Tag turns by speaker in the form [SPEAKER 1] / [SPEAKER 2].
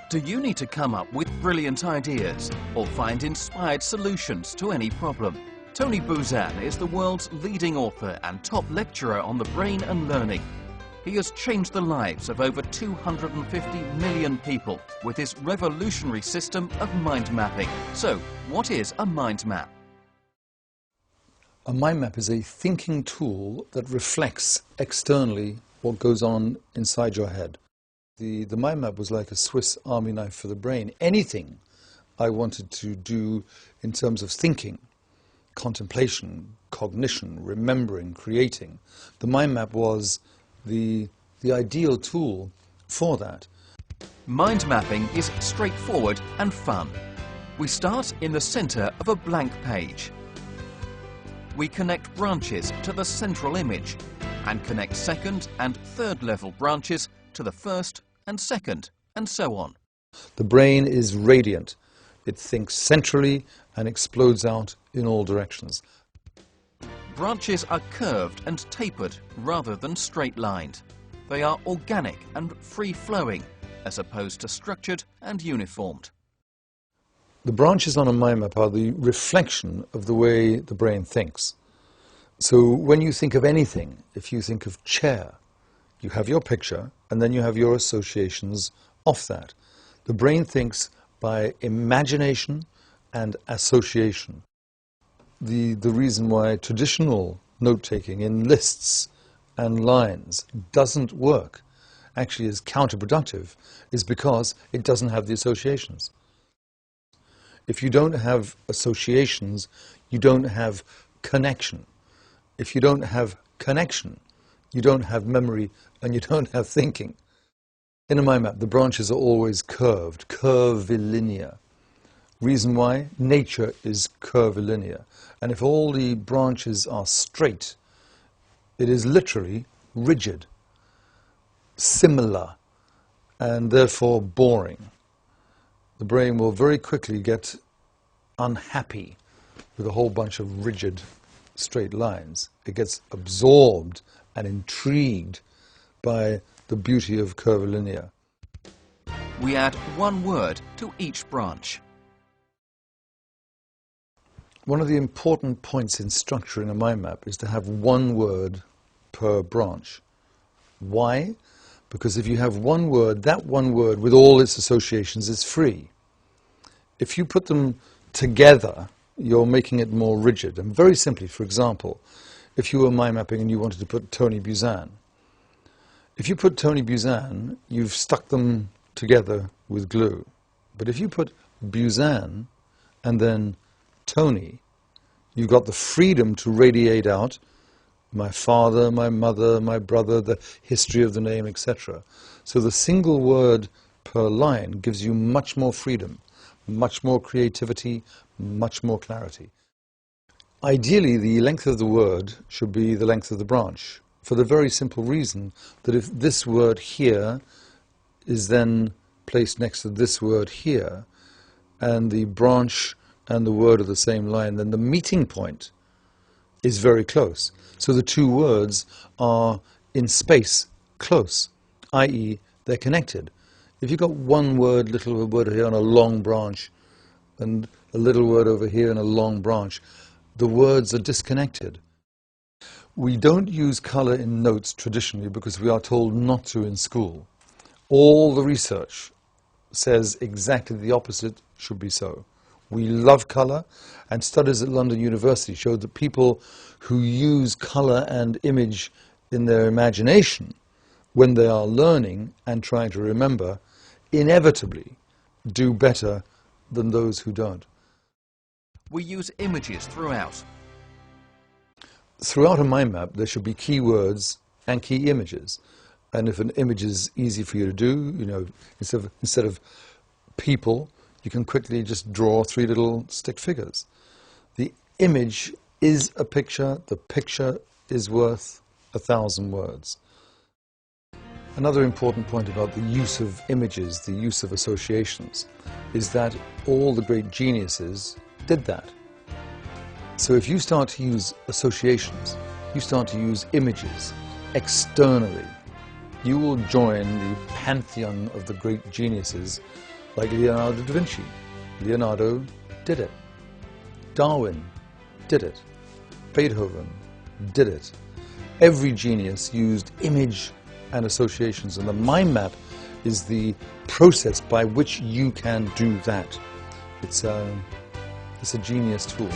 [SPEAKER 1] Do you need to come up with brilliant ideas or find inspired solutions to any problem? Tony Buzan is the world's leading author and top lecturer on the brain and learning. He has changed the lives of over 250 million people with his revolutionary system of mind mapping. So, what is a mind map?
[SPEAKER 2] A mind map is a thinking tool that reflects externally what goes on inside your head. The mind map was like a Swiss army knife for the brain. Anything I wanted to do in terms of thinking, contemplation, cognition, remembering, creating, the mind map was the ideal tool for that.
[SPEAKER 1] Mind mapping is straightforward and fun. We start in the center of a blank page. We connect branches to the central image and connect second and third level branches to the first and second, and so on.
[SPEAKER 2] The brain is radiant. It thinks centrally and explodes out in all directions.
[SPEAKER 1] Branches are curved and tapered rather than straight-lined. They are organic and free-flowing, as opposed to structured and uniformed.
[SPEAKER 2] The branches on a mind map are the reflection of the way the brain thinks. So when you think of anything, if you think of chair, you have your picture and then you have your associations off that. The brain thinks by imagination and association. The reason why traditional note-taking in lists and lines doesn't work, actually is counterproductive, is because it doesn't have the associations. If you don't have associations, you don't have connection. If you don't have connection, you don't have memory and you don't have thinking. In a mind map, the branches are always curved, curvilinear. Reason why? Nature is curvilinear. And if all the branches are straight, it is literally rigid, similar, and therefore boring. The brain will very quickly get unhappy with a whole bunch of rigid, straight lines. It gets absorbed and intrigued by the beauty of curvilinear.
[SPEAKER 1] We add one word to each branch.
[SPEAKER 2] One of the important points in structuring a mind map is to have one word per branch. Why? Because if you have one word, that one word with all its associations is free. If you put them together, you're making it more rigid. And very simply, for example, if you were mind mapping and you wanted to put Tony Buzan, if you put Tony Buzan, you've stuck them together with glue. But if you put Buzan and then Tony, you've got the freedom to radiate out my father, my mother, my brother, the history of the name, etc. So the single word per line gives you much more freedom, much more creativity, much more clarity. Ideally, the length of the word should be the length of the branch, for the very simple reason that if this word here is then placed next to this word here, and the branch and the word are the same line, then the meeting point is very close. So the two words are in space close, i.e. they're connected. If you've got one word, little word here on a long branch, and a little word over here and a long branch, the words are disconnected. We don't use color in notes traditionally because we are told not to in school. All the research says exactly the opposite should be so. We love color, and studies at London University showed that people who use color and image in their imagination when they are learning and trying to remember inevitably do better than those who don't.
[SPEAKER 1] We use images throughout.
[SPEAKER 2] Throughout a mind map, there should be key words and key images. And if an image is easy for you to do, you know, instead of people, you can quickly just draw 3 little stick figures. The image is a picture. The picture is worth 1,000 words. Another important point about the use of images, the use of associations, is that all the great geniuses did that. So if you start to use associations, you start to use images externally, you will join the pantheon of the great geniuses like Leonardo da Vinci. Leonardo did it. Darwin did it. Beethoven did it. Every genius used image and associations, and the mind map is the process by which you can do that. It's a genius tool.